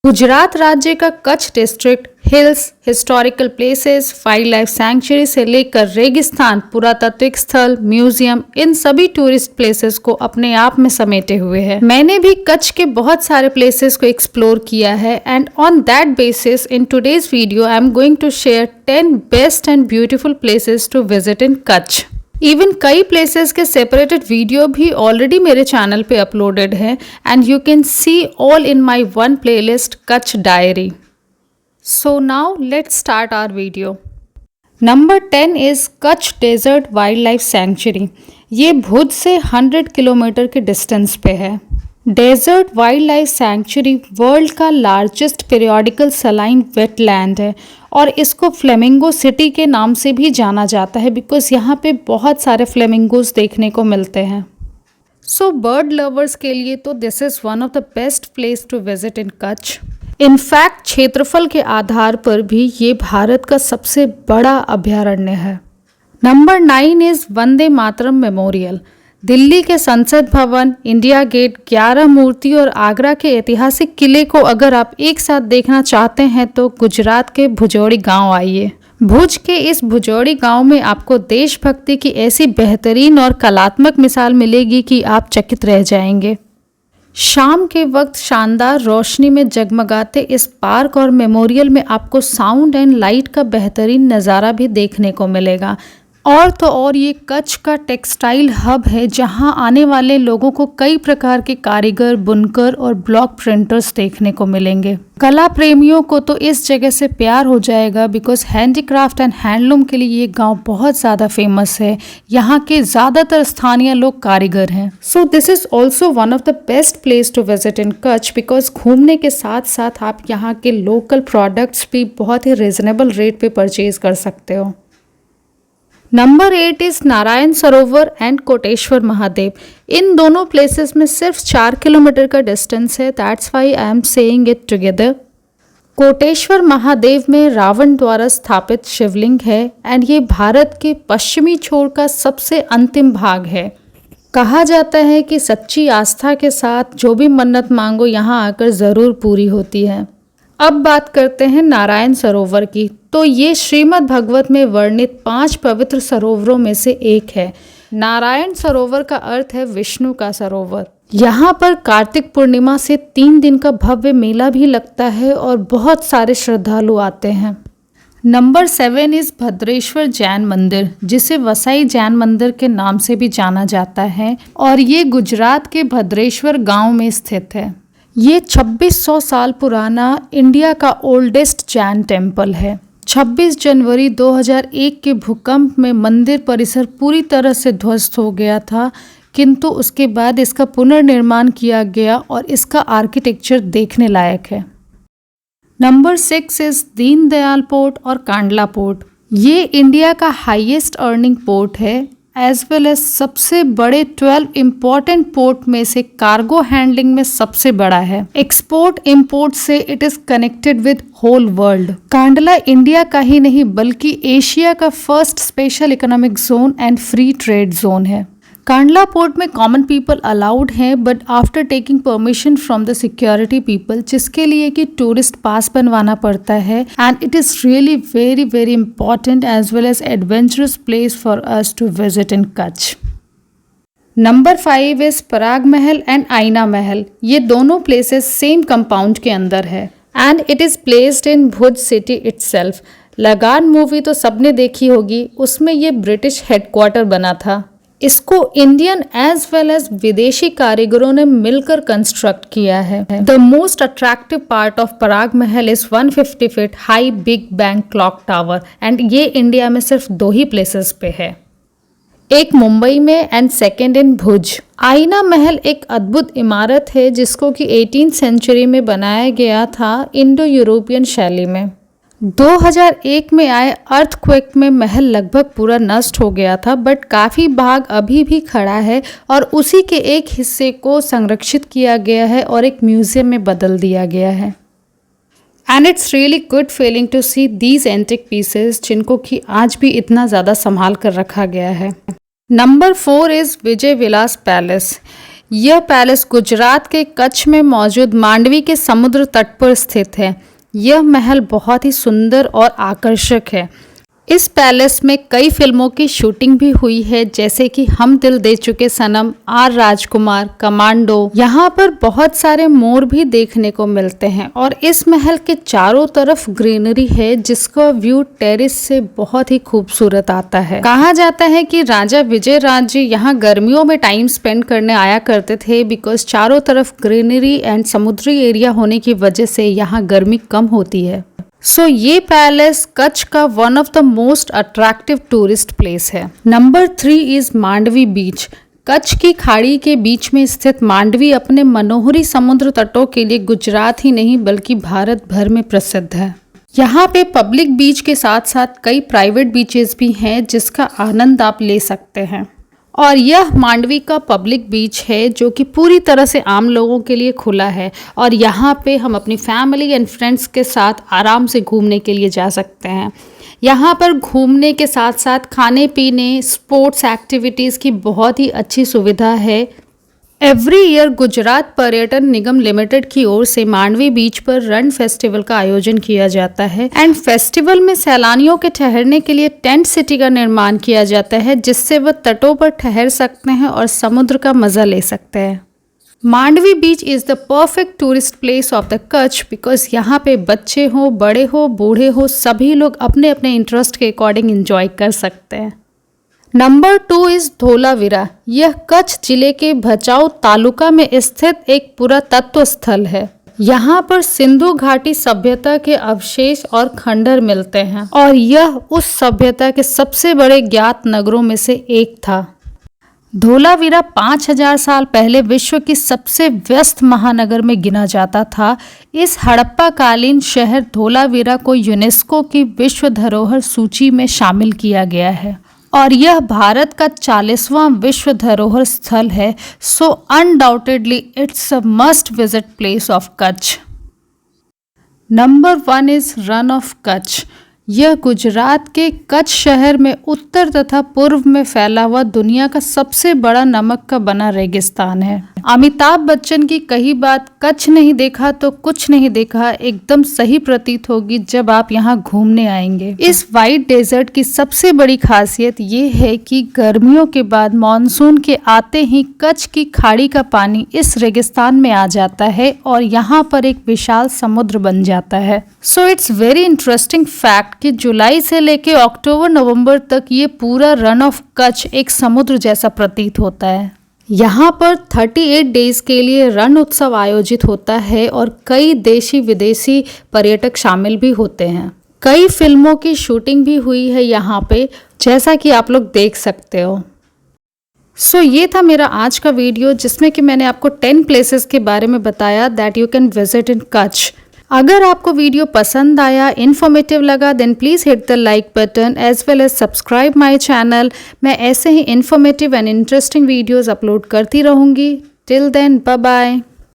गुजरात राज्य का Kutch district hills, historical places, wild life sanctuary से लेकर रेगिस्तान, पुरातात्विक स्थल, म्यूजियम, इन सभी टूरिस्ट प्लेसेस को अपने आप में समेटे हुए है। मैंने भी कच्छ के बहुत सारे प्लेसेस को एक्सप्लोर किया है and on that basis in today's video I am going to share 10 best and beautiful places to visit in Kutch. Even कई प्लेसेस के सेपरेटेड वीडियो भी ऑलरेडी मेरे चैनल पे अपलोडेड है and you can see all in my one playlist Kutch diary. So now let's start our video. Number 10 is Kutch desert wild life sanctuary. ये भुज से 100 kilometre के distance पे है। Desert wild life sanctuary world का largest periodical saline wetland है और इसको flamingo city के नाम से भी जाना जाता है बिकॉज यहाँ पे बहुत सारे फ्लेमिंगोज देखने को मिलते हैं। सो बर्ड लवर्स के लिए तो this is one of the best place to visit in Kutch. In fact क्षेत्रफल के आधार पर भी ये भारत का सबसे बड़ा अभयारण्य है। Number 9 is Vande Mataram memorial. Delhi के संसद भवन, इंडिया गेट, 11 मूर्ति और आगरा के ऐतिहासिक किले को अगर आप एक साथ देखना चाहते हैं तो गुजरात के भुजोड़ी गांव आइए। भुज के इस भुजोड़ी गांव में आपको देशभक्ति की ऐसी बेहतरीन और कलात्मक मिसाल मिलेगी कि आप चकित रह जाएंगे। शाम के वक्त शानदार रोशनी में जगमगाते इस पार्क और मेमोरियल में आपको साउंड एंड लाइट का बेहतरीन नज़ारा भी देखने को मिलेगा। और तो और ये कच्छ का टेक्सटाइल हब है जहां आने वाले लोगों को कई प्रकार के कारीगर, बुनकर और ब्लॉक प्रिंटर्स देखने को मिलेंगे। कला प्रेमियों को तो इस जगह से प्यार हो जाएगा बिकॉज हैंडीक्राफ्ट एंड हैंडलूम के लिए ये गांव बहुत ज़्यादा फेमस है। यहाँ के ज़्यादातर स्थानीय लोग कारीगर हैं। So this is also one of the best place to visit in Kutch because घूमने के साथ साथ आप यहाँ के लोकल प्रोडक्ट्स भी बहुत ही रिजनेबल रेट पे परचेज कर सकते हो। Number 8 is Narayan Sarovar and Koteshwar Mahadev. इन दोनों प्लेसेस में सिर्फ 4 किलोमीटर का डिस्टेंस है। That's why I am saying it together. Koteshwar Mahadev में रावण द्वारा स्थापित शिवलिंग है एंड ये भारत के पश्चिमी छोर का सबसे अंतिम भाग है। कहा जाता है कि सच्ची आस्था के साथ जो भी मन्नत मांगो यहाँ आकर ज़रूर पूरी होती है। अब बात करते हैं नारायण सरोवर की। तो ये श्रीमद् भगवत में वर्णित 5 पवित्र सरोवरों में से एक है। नारायण सरोवर का अर्थ है विष्णु का सरोवर। यहाँ पर कार्तिक पूर्णिमा से 3 दिन का भव्य मेला भी लगता है और बहुत सारे श्रद्धालु आते हैं। नंबर 7 इज भद्रेश्वर जैन मंदिर, जिसे वसाई जैन मंदिर के नाम से भी जाना जाता है और ये गुजरात के भद्रेश्वर गांव में स्थित है। ये 2600 साल पुराना इंडिया का ओल्डेस्ट जैन टेम्पल है। 26 जनवरी 2001 के भूकंप में मंदिर परिसर पूरी तरह से ध्वस्त हो गया था, किंतु उसके बाद इसका पुनर्निर्माण किया गया और इसका आर्किटेक्चर देखने लायक है। नंबर 6 इज दीनदयाल पोर्ट और कांडला पोर्ट। ये इंडिया का हाईएस्ट अर्निंग पोर्ट है एज वेल एज सबसे बड़े 12 इम्पोर्टेंट पोर्ट में से कार्गो हैंडलिंग में सबसे बड़ा है। एक्सपोर्ट इम्पोर्ट से it is connected with whole world. Kandla India का ही नहीं बल्कि एशिया का first special economic zone and free trade zone है। कांडला पोर्ट में कॉमन पीपल अलाउड हैं but after taking permission from the security people, जिसके लिए कि टूरिस्ट पास बनवाना पड़ता है and it is really very very important as well as adventurous place for us to visit in Kutch. Number 5 is Parag Mahal and आईना महल। ये दोनों places same compound के अंदर है and it is placed in Bhuj city itself. लगान movie तो सबने देखी होगी, उसमें ये ब्रिटिश हेडक्वार्टर बना था। इसको इंडियन एज वेल एज विदेशी कारीगरों ने मिलकर कंस्ट्रक्ट किया है। The most attractive part of Prag Mahal is 150 feet high big bang clock tower and ये इंडिया में सिर्फ 2 ही प्लेसेस पे है, एक मुंबई में एंड सेकेंड इन भुज। आईना महल एक अद्भुत इमारत है जिसको कि 18th सेंचुरी में बनाया गया था इंडो यूरोपियन शैली में। 2001 में आए अर्थक्वेक में महल लगभग पूरा नष्ट हो गया था बट काफ़ी भाग अभी भी खड़ा है और उसी के एक हिस्से को संरक्षित किया गया है और एक म्यूजियम में बदल दिया गया है। And it's really good feeling to see these antique pieces जिनको कि आज भी इतना ज़्यादा संभाल कर रखा गया है। Number 4 is Vijay Vilas palace. यह पैलेस गुजरात के कच्छ में मौजूद मांडवी के समुद्र तट पर स्थित है। यह महल बहुत ही सुंदर और आकर्षक है। इस पैलेस में कई फिल्मों की शूटिंग भी हुई है, जैसे कि हम दिल दे चुके सनम, आर राजकुमार, कमांडो। यहाँ पर बहुत सारे मोर भी देखने को मिलते हैं और इस महल के चारों तरफ ग्रीनरी है, जिसका व्यू टेरेस से बहुत ही खूबसूरत आता है। कहा जाता है कि राजा विजय राज जी यहाँ गर्मियों में टाइम स्पेंड करने आया करते थे, बिकॉज चारों तरफ ग्रीनरी एंड समुद्री एरिया होने की वजह से यहाँ गर्मी कम होती है। सो ये पैलेस कच्छ का one of the most attractive tourist place है। नंबर 3 इज मांडवी बीच। कच्छ की खाड़ी के बीच में स्थित मांडवी अपने मनोहरी समुद्र तटों के लिए गुजरात ही नहीं बल्कि भारत भर में प्रसिद्ध है। यहाँ पे पब्लिक बीच के साथ साथ कई प्राइवेट बीचेस भी हैं, जिसका आनंद आप ले सकते हैं। और यह मांडवी का पब्लिक बीच है जो कि पूरी तरह से आम लोगों के लिए खुला है और यहाँ पे हम अपनी फैमिली एंड फ्रेंड्स के साथ आराम से घूमने के लिए जा सकते हैं। यहाँ पर घूमने के साथ साथ खाने पीने, स्पोर्ट्स एक्टिविटीज़ की बहुत ही अच्छी सुविधा है। एवरी ईयर गुजरात पर्यटन निगम लिमिटेड की ओर से मांडवी बीच पर रण फेस्टिवल का आयोजन किया जाता है एंड फेस्टिवल में सैलानियों के ठहरने के लिए टेंट सिटी का निर्माण किया जाता है, जिससे वह तटों पर ठहर सकते हैं और समुद्र का मजा ले सकते हैं। Mandvi beach is the perfect tourist place of the Kutch because यहाँ पे बच्चे हो, बड़े हो, बूढ़े हो, सभी लोग अपने अपने इंटरेस्ट के अकॉर्डिंग एंजॉय कर सकते हैं। Number 2 is Dholavira. यह कच्छ जिले के भचाऊ तालुका में स्थित एक पुरातत्व स्थल है। यहाँ पर सिंधु घाटी सभ्यता के अवशेष और खंडर मिलते हैं और यह उस सभ्यता के सबसे बड़े ज्ञात नगरों में से एक था। धोलावीरा 5000 साल पहले विश्व की सबसे व्यस्त महानगर में गिना जाता था। इस हड़प्पा कालीन शहर धोलावीरा को यूनेस्को की विश्व धरोहर सूची में शामिल किया गया है और यह भारत का 40वां विश्व धरोहर स्थल है। So undoubtedly it's a must visit place of Kutch. Number 1 is Rann of Kutch. यह गुजरात के कच्छ शहर में उत्तर तथा पूर्व में फैला हुआ दुनिया का सबसे बड़ा नमक का बना रेगिस्तान है। अमिताभ बच्चन की कही बात, कच्छ नहीं देखा तो कुछ नहीं देखा, एकदम सही प्रतीत होगी जब आप यहाँ घूमने आएंगे। इस वाइट डेजर्ट की सबसे बड़ी खासियत ये है कि गर्मियों के बाद मॉनसून के आते ही कच्छ की खाड़ी का पानी इस रेगिस्तान में आ जाता है और यहाँ पर एक विशाल समुद्र बन जाता है। So it's very interesting fact कि जुलाई से लेके अक्टूबर नवंबर तक ये पूरा रन ऑफ कच्छ एक समुद्र जैसा प्रतीत होता है। यहाँ पर 38 डेज के लिए रण उत्सव आयोजित होता है और कई देशी विदेशी पर्यटक शामिल भी होते हैं। कई फिल्मों की शूटिंग भी हुई है यहाँ पे, जैसा कि आप लोग देख सकते हो। सो ये था मेरा आज का वीडियो, जिसमें कि मैंने आपको 10 प्लेसेस के बारे में बताया that you can visit in Kutch. अगर आपको वीडियो पसंद आया, इन्फॉर्मेटिव लगा, then please hit the like button as well as subscribe my channel. मैं ऐसे ही informative and interesting videos upload करती रहूँगी। Till then, bye bye.